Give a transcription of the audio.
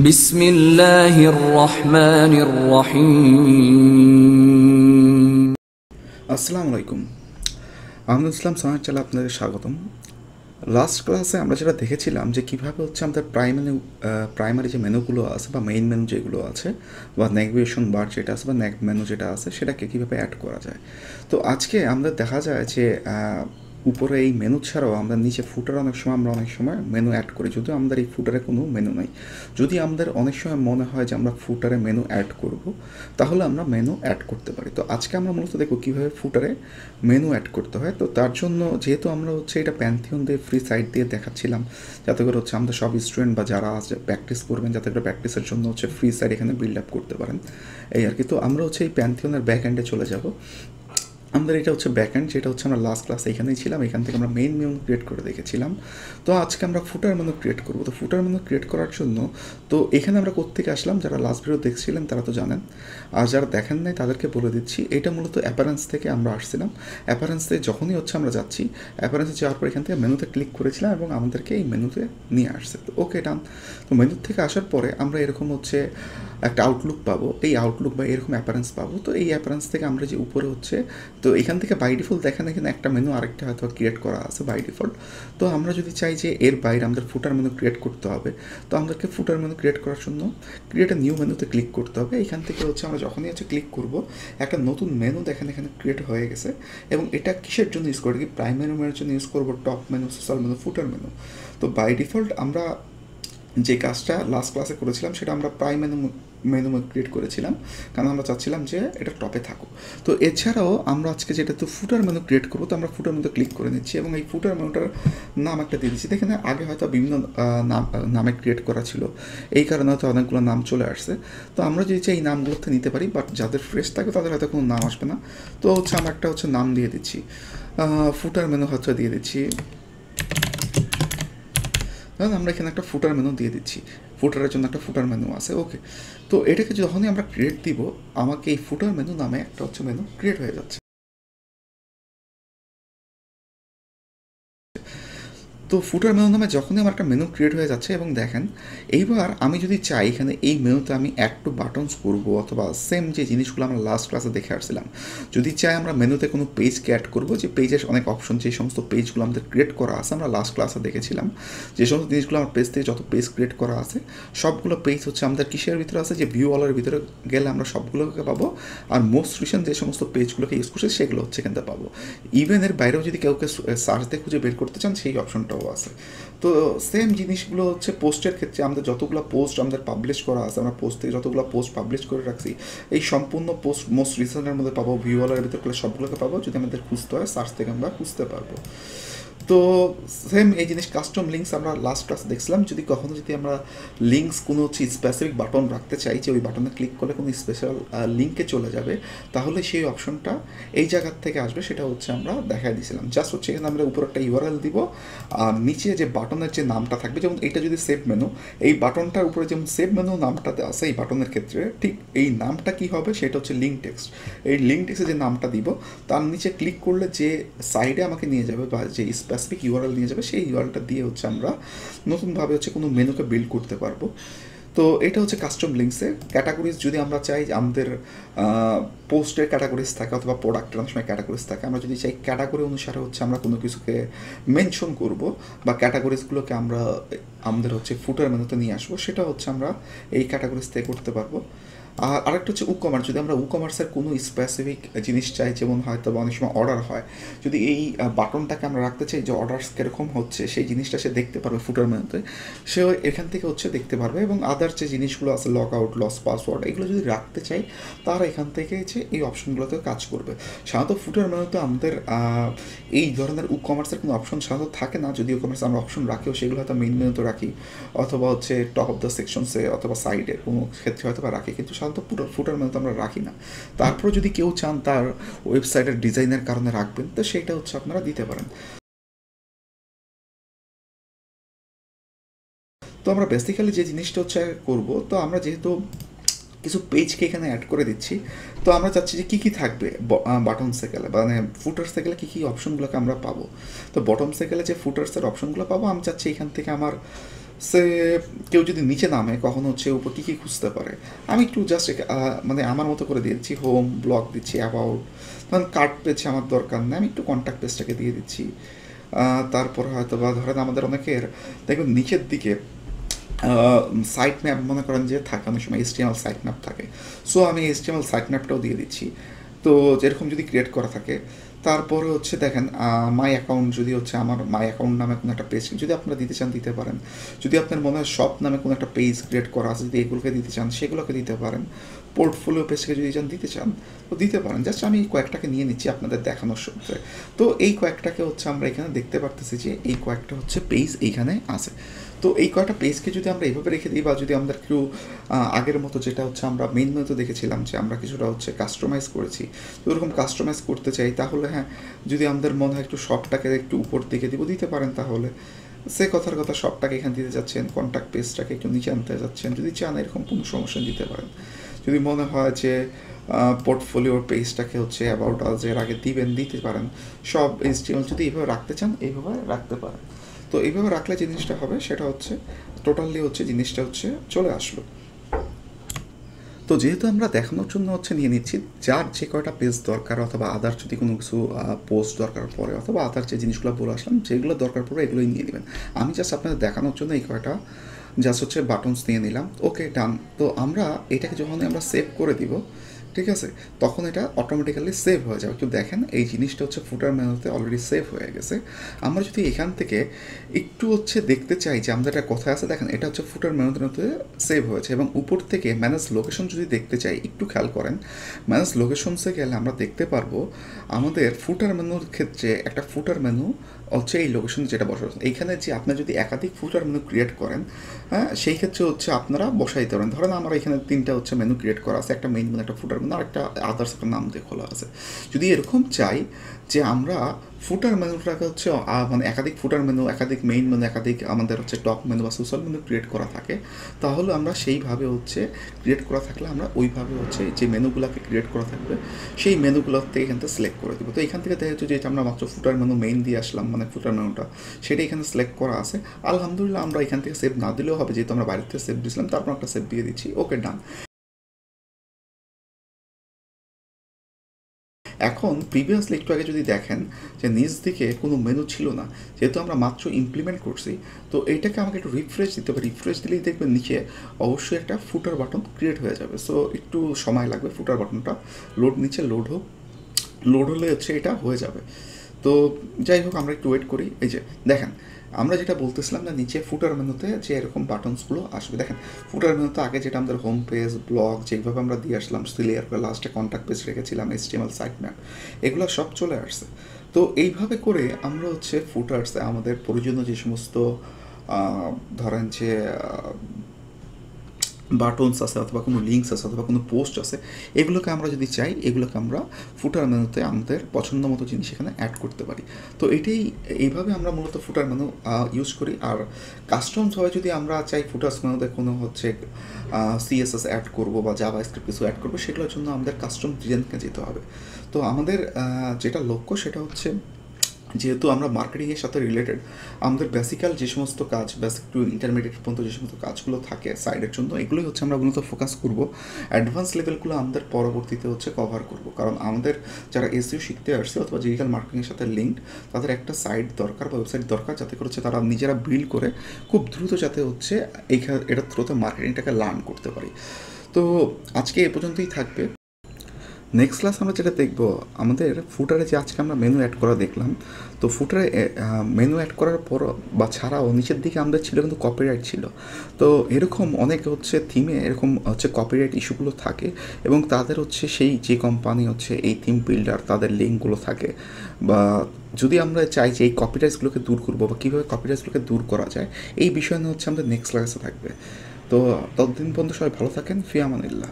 বিসমিল্লাহির রহমানির রহিম। আসসালামু আলাইকুম। আহমদ ইসলাম সোহান চ্যানেলে আপনাদের স্বাগতম। লাস্ট ক্লাসে আমরা যেটা দেখেছিলাম যে কীভাবে হচ্ছে আমাদের প্রাইমারি যে মেনুগুলো আছে বা মেইন মেনু যেগুলো আছে বা নেভিগেশন বার যেটা আছে বা মেনু যেটা আছে সেটাকে কীভাবে অ্যাড করা যায়। তো আজকে আমাদের দেখা যায় যে উপরে এই মেনু ছাড়াও আমরা নিচে ফুটার অনেক সময় মেনু অ্যাড করি, যদিও আমাদের এই ফুটারে কোনো মেনু নেই। যদি আমাদের অনেক সময় মনে হয় যে আমরা ফুটারে মেনু অ্যাড করব, তাহলে আমরা মেনু অ্যাড করতে পারি। তো আজকে আমরা মূলত দেখব কীভাবে ফুটারে মেনু অ্যাড করতে হয়। তো তার জন্য যেহেতু আমরা হচ্ছে এটা প্যান্থিয়ন দিয়ে ফ্রি সাইট দিয়ে দেখাচ্ছিলাম, যাতে করে হচ্ছে আমাদের সব স্টুডেন্ট বা যারা আছে প্র্যাকটিস করবেন, যাতে করে প্র্যাকটিসের জন্য হচ্ছে ফ্রি সাইট এখানে বিল্ড আপ করতে পারেন, এই আর কি। তো আমরা হচ্ছে এই প্যান্থিয়নের ব্যাক এন্ডে চলে যাব। আমাদের এটা হচ্ছে ব্যাক এন্ড, যেটা হচ্ছে আমরা লাস্ট ক্লাসে এখানেই ছিলাম, এখান থেকে আমরা মেইন মেনু ক্রিয়েট করে দেখেছিলাম। তো আজকে আমরা ফুটার মেনু ক্রিয়েট করবো। তো ফুটার মেনু ক্রিয়েট করার জন্য তো এখানে আমরা কোত্থেকে আসলাম, যারা লাস্ট ভিডিও দেখছিলেন তারা তো জানেন, আর যারা দেখেন নাই তাদেরকে বলে দিচ্ছি। এটা মূলত অ্যাপারেন্স থেকে আমরা আসছিলাম। অ্যাপারেন্স থেকে যখনই হচ্ছে আমরা যাচ্ছি, অ্যাপারেন্সে যাওয়ার পর এখান থেকে মেনুতে ক্লিক করেছিলাম এবং আমাদেরকে এই মেনুতে নিয়ে আসছে। তো ওকে, ডান। তো মেনু থেকে আসার পরে আমরা এরকম হচ্ছে একটা আউটলুক পাবো, এই আউটলুক বা এরকম অ্যাপারেন্স পাবো। তো এই অ্যাপারেন্স থেকে আমরা যে উপরে হচ্ছে, তো এখান থেকে বাই ডিফল্ট দেখেন এখানে একটা মেনু আরেকটা হয়তো ক্রিয়েট করা আছে বাই ডিফল্ট। তো আমরা যদি চাই যে এর বাইরে আমাদের ফুটার মেনু ক্রিয়েট করতে হবে, তো আমাদেরকে ফুটার মেনু ক্রিয়েট করার জন্য ক্রিয়েট এ নিউ মেনুতে ক্লিক করতে হবে। এখান থেকে হচ্ছে আমরা যখনই হচ্ছে ক্লিক করব, একটা নতুন মেনু দেখেন এখানে ক্রিয়েট হয়ে গেছে। এবং এটা কিসের জন্য ইউজ করবো, কি প্রাইমারি মেনুর জন্য ইউজ করবো, টপ মেনু, সোশ্যাল মেনু, ফুটার মেনু। তো বাই ডিফল্ট আমরা যে কাজটা লাস্ট ক্লাসে করেছিলাম সেটা আমরা মেনু ক্রিয়েট করেছিলাম, কারণ আমরা চাচ্ছিলাম যে এটা টপে থাকুক। তো এছাড়াও আমরা আজকে যেটা তো ফুটার মেনু ক্রিয়েট করবো, তো আমরা ফুটার মেনু ক্লিক করে নিচ্ছি এবং এই ফুটার মেনুটার নাম একটা দিয়ে দিচ্ছি। দেখেন আগে হয়তো বিভিন্ন নামে ক্রিয়েট করা ছিল, এই কারণে হয়তো অনেকগুলো নাম চলে আসছে। তো আমরা যদি চাই এই নামগুলোতে নিতে পারি, বাট যাদের ফ্রেশ থাকে তাদের হয়তো কোনো নাম আসবে না। তো হচ্ছে আমরা একটা হচ্ছে নাম দিয়ে দিচ্ছি, ফুটার মেনু হচ্ছে দিয়ে দিচ্ছি। তাহলে আমরা এখানে একটা ফুটার মেনু দিয়ে দিচ্ছি, ফুটারের জন্য একটা ফুটার মেনু আছে। ওকে, তো এটাকে যখনই আমরা ক্রিয়েট দিব, আমাকে এই ফুটার মেনু নামে একটা হচ্ছে মেনু ক্রিয়েট হয়ে যাচ্ছে। তো ফুটার মেনু নামে যখনই আমার একটা মেনু ক্রিয়েট হয়ে যাচ্ছে, এবং দেখেন এইবার আমি যদি চাই এখানে এই মেনুতে আমি অ্যাড টু বাটনস করবো, অথবা সেম যে জিনিসগুলো আমরা লাস্ট ক্লাসে দেখে আসছিলাম, যদি চাই আমরা মেনুতে কোনো পেজকে অ্যাড করবো, যে পেজের অনেক অপশন, যে সমস্ত পেজগুলো আমাদের ক্রিয়েট করা আছে আমরা লাস্ট ক্লাসে দেখেছিলাম, যে সমস্ত জিনিসগুলো আমার পেজ থেকে যত পেজ ক্রিয়েট করা আছে সবগুলো পেজ হচ্ছে আমাদের কিসের ভিতরে আছে, যে ভিউ ওয়ালের ভিতরে গেলে আমরা সবগুলোকে পাবো। আর মোস্ট রিসেন্ট যে সমস্ত পেজগুলোকে ইউজ করছে সেগুলো হচ্ছে এখান থেকে পাবো। ইভেন এর বাইরেও যদি কাউকে সার্চ দিয়ে খুঁজে বের করতে চান, সেই অপশনটাও আছে। তো সেম জিনিসগুলো হচ্ছে পোস্টের ক্ষেত্রে, আমাদের যতগুলো পোস্ট আমাদের পাবলিশ করা আছে, আমরা পোস্ট থেকে যতগুলো পোস্ট পাবলিশ করে রাখছি, এই সম্পূর্ণ পোস্ট মোস্ট রিসেন্টের মধ্যে পাবো, ভিউ ওয়ালের ভিতরে করলে সবগুলোকে পাবো। যদি আমাদের খুঁজতে হয় সার্চ থেকে আমরা খুঁজতে পারবো। তো সেম এই জিনিস কাস্টম লিঙ্কস আমরা লাস্ট ক্লাস দেখছিলাম। যদি আমরা লিঙ্কস কোনো হচ্ছে স্পেসিফিক বাটন রাখতে চাই, যে ওই বাটনে ক্লিক করলে কোনো স্পেশাল লিঙ্কে চলে যাবে, তাহলে সেই অপশনটা এই জায়গার থেকে আসবে, সেটা হচ্ছে আমরা দেখাই দিয়েছিলাম। জাস্ট হচ্ছে এখানে আমরা উপর একটা ইউআরএল দিব, আর নিচে যে বাটনের যে নামটা থাকবে, যেমন এটা যদি সেভ মেনু, এই বাটনটার উপরে যেমন সেভ মেনু নামটাতে আছে এই বাটনের ক্ষেত্রে, ঠিক এই নামটা কি হবে সেটা হচ্ছে লিঙ্ক টেক্সট। এই লিঙ্ক টেক্সটে যে নামটা দিব, তার নিচে ক্লিক করলে যে সাইডে আমাকে নিয়ে যাবে বা যে স্পেসিফিক ইউআরএল নিয়ে যাবে, সেই ইউআরএলটা দিয়ে হচ্ছে আমরা নতুনভাবে হচ্ছে কোনো মেনুকে বিল্ড করতে পারবো। তো এটা হচ্ছে কাস্টম লিঙ্কসে ক্যাটাগরিজ। যদি আমরা চাই যে আমাদের পোস্টের ক্যাটাগরিজ থাকে অথবা প্রোডাক্টের অনেক সময় ক্যাটাগরিজ থাকে, আমরা যদি চাই ক্যাটাগরি অনুসারে হচ্ছে আমরা কোনো কিছুকে মেনশন করব বা ক্যাটাগরিজগুলোকে আমরা আমাদের হচ্ছে ফুটার মেনুতে নিয়ে আসবো, সেটা হচ্ছে আমরা এই ক্যাটাগরিজ থেকে করতে পারবো। আর আরেকটা হচ্ছে কমার্স। যদি আমরা কমার্সের কোনো স্পেসিফিক জিনিস চাই, যেমন হয়তো অনেক সময় অর্ডার হয়, যদি এই বাটনটাকে আমরা রাখতে চাই যে অর্ডার্স কীরকম হচ্ছে, সেই জিনিসটা সে দেখতে পারবে ফুটার মেনুতে, সেও এখান থেকে হচ্ছে দেখতে পারবে। এবং আদার যে জিনিসগুলো আছে, লক আউট, লস পাসওয়ার্ড, এগুলো যদি রাখতে চাই, তারা এখান থেকে যে এই অপশনগুলোতে কাজ করবে। সাধারণত ফুটার মেনুতে আমাদের এই ধরনের কমার্সের কোনো অপশন সাধারণত থাকে না। যদি কমার্স আমরা অপশন রাখিও, সেগুলো হয়তো মেইন মেনুতে রাখি, অথবা হচ্ছে টপ অফ দ্য সেকশনসে অথবা সাইডে কোনো ক্ষেত্রে হয়তো বা রাখি, কিন্তু সাধারণত ফুটার মেনুতে আমরা রাখি না। তারপর যদি কেউ চান তার ওয়েবসাইটের ডিজাইনের কারণে রাখবেন, তো সেটা হচ্ছে আপনারা দিতে পারেন। তো আমরা বেসিক্যালি যে জিনিসটা হচ্ছে করব, তো আমরা যেহেতু কিছু পেজকে এখানে অ্যাড করে দিচ্ছি, তো আমরা চাচ্ছি যে কী কী থাকবে বাটনসে গেলে, মানে ফুটার্সে গেলে কী কী অপশনগুলোকে আমরা পাবো। তো বটমসে গেলে যে ফুটার্সের অপশনগুলো পাবো, আমি চাচ্ছি এখান থেকে আমার সে কেউ যদি নিচে নামে কখনো হচ্ছে উপর কী কী খুঁজতে পারে, আমি একটু জাস্ট মানে আমার মতো করে দিয়ে দিচ্ছি, হোম, ব্লগ দিচ্ছি, অ্যাবাউট, ধরেন কার্ড পেজ আমার দরকার নেই, আমি একটু কন্ট্যাক্ট পেজটাকে দিয়ে দিচ্ছি। তারপর হয়তো বা ধরেন আমাদের অনেকের দেখবেন নিচের দিকে সাইট ম্যাপ মনে করেন যে থাকে, অনেক সময় HTML সাইট ম্যাপ থাকে, সো আমি HTML সাইট ম্যাপটাও দিয়ে দিচ্ছি। তো যেরকম যদি ক্রিয়েট করা থাকে, তারপরে হচ্ছে দেখেন মাই অ্যাকাউন্ট, যদি হচ্ছে আমার মাই অ্যাকাউন্ট নামে কোনো একটা পেজ যদি আপনারা দিতে চান দিতে পারেন। যদি আপনার মনে হয় শপ নামে কোনো একটা পেজ ক্রিয়েট করা আছে, যদি এগুলোকে দিতে চান সেগুলোকে দিতে পারেন। পোর্টফোলিও পেজকে যদি চান দিতে চান তো দিতে পারেন। জাস্ট আমি এই কয়েকটাকে নিয়ে নিচ্ছি আপনাদের দেখানোর সূত্রে। তো এই কয়েকটাকে হচ্ছে আমরা এখানে দেখতে পারতেছি যে এই কয়েকটা হচ্ছে পেজ এইখানে আছে। তো এই কয়েকটা পেজকে যদি আমরা এইভাবে রেখে দিই, বা যদি আমরা একটু আগের মতো যেটা হচ্ছে আমরা মেইন মেনুতে দেখেছিলাম যে আমরা কিছুটা হচ্ছে কাস্টমাইজ করেছি, তো ওরকম কাস্টমাইজ করতে চাই, তাহলে হ্যাঁ, যদি আমাদের মনে হয় একটু শপটাকে একটু উপর দিকে দিতে পারেন। তাহলে সে কথার কথা শপটাকে এখানে দিতে যাচ্ছেন, কন্ট্যাক্ট পেজটাকে একটু নিচে আনতে যাচ্ছেন, যদি চান এরকম কোনো সমস্যা দিতে পারেন। যদি মনে হয় যে পোর্টফোলিওর পেজটাকে হচ্ছে অ্যাবাউট আস এর আগে দিতে পারেন। সব HTML যদি এইভাবে রাখতে চান এইভাবে রাখতে পারেন। তো এইভাবে রাখলে যে জিনিসটা হবে সেটা হচ্ছে টোটালি হচ্ছে জিনিসটা হচ্ছে চলে আসলো। তো যেহেতু আমরা দেখানোর জন্য হচ্ছে নিয়ে নিচ্ছি, যার যে কয়টা পেজ দরকার অথবা আদার যদি কোনো কিছু পোস্ট দরকার পড়ে অথবা আদার যে জিনিসগুলো বলে আসলাম যেগুলো দরকার পড়ে এগুলোই নিয়ে নেবেন। আমি জাস্ট আপনাদের দেখানোর জন্য এই কয়টা জাস্ট হচ্ছে বাটনস নিয়ে নিলাম। ওকে, ডান। তো আমরা এটাকে যখন আমরা সেভ করে দিব, ঠিক আছে, তখন এটা অটোমেটিক্যালি সেভ হয়ে যাবে। একটু দেখেন এই জিনিসটা হচ্ছে ফুটার মেনুতে অলরেডি সেভ হয়ে গেছে। আমরা যদি এখান থেকে একটু হচ্ছে দেখতে চাই যে আমাদের এটা কোথায় আছে, দেখেন এটা হচ্ছে ফুটার মেনুতে সেভ হয়েছে। এবং উপর থেকে ম্যানেজ লোকেশন যদি দেখতে চাই, একটু খেয়াল করেন, ম্যানেজ লোকেশনসে গেলে আমরা দেখতে পারবো আমাদের ফুটার মেনুর ক্ষেত্রে একটা ফুটার মেনু হচ্ছে এই লোকেশন যেটা বসানো। এইখানে যে আপনার যদি একাধিক ফুটার মেনু ক্রিয়েট করেন, হ্যাঁ, সেই ক্ষেত্রে হচ্ছে আপনারা বসাইতে পারেন। ধরেন আমার এখানে 3টা হচ্ছে মেনু ক্রিয়েট করা আছে, একটা মেইন মেনু, একটা ফুটার মেনু, আর একটা আদার্স একটা নাম দিয়ে খোলা আছে। যদি এরকম চাই যে আমরা ফুটার মেনুটাকে হচ্ছে মানে একাধিক ফুটার মেনু, একাধিক মেইন মেনু, একাধিক আমাদের হচ্ছে টপ মেনু বা সোশ্যাল মেনু ক্রিয়েট করা থাকে, তাহলে আমরা সেইভাবে হচ্ছে ক্রিয়েট করা থাকলে আমরা ওইভাবে হচ্ছে যে মেনুগুলোকে ক্রিয়েট করা থাকবে সেই মেনুগুলোতে এখান থেকে সিলেক্ট করে দেবো। তো এখান থেকে দেখা যাচ্ছে যেটা আমরা মাত্র ফুটার মেনু মেইন দিয়ে আসলাম, মানে ফুটার মেনুটা সেটা এখানে সিলেক্ট করা আছে। আলহামদুলিল্লাহ, আমরা এখান থেকে সেভ না দিলেও হবে, যেহেতু আমরা বাইরে থেকে সেভ দিয়েছিলাম, তারপর একটা সেভ দিয়ে দিচ্ছি। ওকে, ডান। এখন প্রিভিয়াসলি একটু আগে যদি দেখেন যে নিচ দিকে কোনো মেনু ছিল না, যেহেতু আমরা মাত্র ইমপ্লিমেন্ট করছি, তো এইটাকে আমাকে একটু রিফ্রেশ দিতে হবে। রিফ্রেশ দিলেই দেখবেন নিচে অবশ্যই একটা ফুটার বাটন ক্রিয়েট হয়ে যাবে। সো একটু সময় লাগবে, ফুটার বাটনটা নিচে লোড হলে হচ্ছে এটা হয়ে যাবে। তো যাই হোক, আমরা একটু ওয়েট করি। এই যে দেখেন, আমরা যেটা বলতেছিলাম না, নিচে ফুটার মেনুতে যে এরকম বাটনসগুলো আসবে, দেখেন ফুটার মেনুতে আগে যেটা আমাদের হোম পেজ, ব্লগ যেভাবে আমরা দিয়ে আসলাম, সিলিয়ার করে লাস্টে কন্ট্যাক্ট পেজ রেখেছিলাম, HTML সাইট ম্যাপ, এগুলো সব চলে আসছে। তো এইভাবে করে আমরা হচ্ছে ফুটার্সে আমাদের প্রয়োজনীয় যে সমস্ত ধরেন যে বাটনস আছে অথবা কোনো লিঙ্কস আছে অথবা কোনো পোস্ট আছে, এগুলোকে আমরা যদি চাই এগুলোকে আমরা ফুটার মেনুতে আমাদের পছন্দ মতো জিনিস এখানে অ্যাড করতে পারি। তো এইভাবে আমরা মূলত ফুটার মেনু ইউজ করি। আর কাস্টমসভাবে যদি আমরা চাই ফুটার্স মেনুতে কোনো হচ্ছে CSS অ্যাড করবো বা জাভা স্ক্রিপ্ট কিছু অ্যাড করবো, সেগুলোর জন্য আমাদের কাস্টম ডিজাইনকে যেতে হবে। তো আমাদের যেটা লক্ষ্য সেটা হচ্ছে, যেহেতু আমরা মার্কেটিংয়ের সাথে রিলেটেড, আমাদের বেসিক্যাল যে সমস্ত কাজ, বেসিক টু ইন্টারমিডিয়েট পর্যন্ত যে সমস্ত কাজগুলো থাকে সাইডের জন্য, এগুলোই হচ্ছে আমরা মূলত ফোকাস করব। অ্যাডভান্স লেভেলগুলো আমাদের পরবর্তীতে হচ্ছে কভার করব। কারণ আমাদের যারা SEO শিখতে আসছে অথবা ডিজিটাল মার্কেটিংয়ের সাথে লিঙ্কড, তাদের একটা সাইট দরকার বা ওয়েবসাইট দরকার, যাতে করে হচ্ছে তারা নিজেরা বিল্ড করে খুব দ্রুত যাতে হচ্ছে এটার থ্রুতে মার্কেটিংটাকে লার্ন করতে পারি। তো আজকে এ পর্যন্তই থাকবে। নেক্সট ক্লাস আমরা যেটা দেখব, আমাদের ফুটারে যে আজকে আমরা মেনু অ্যাড করা দেখলাম, তো ফুটারে মেনু অ্যাড করার পর বা ছাড়াও নিচের দিকে আমাদের ছিল কিন্তু কপিরাইট ছিল। তো এরকম অনেক হচ্ছে থিমে এরকম হচ্ছে কপিরাইট ইস্যুগুলো থাকে, এবং তাদের হচ্ছে সেই যে কোম্পানি হচ্ছে এই থিম বিল্ডার, তাদের লিঙ্কগুলো থাকে। বা যদি আমরা চাই যে এই কপিরাইটসগুলোকে দূর করবো বা কীভাবে কপিরাইটসগুলোকে দূর করা যায়, এই বিষয় নিয়ে হচ্ছে আমাদের নেক্সট ক্লাসে থাকবে। তো ততদিন পর্যন্ত সবাই ভালো থাকেন। ফি আমানিল্লাহ।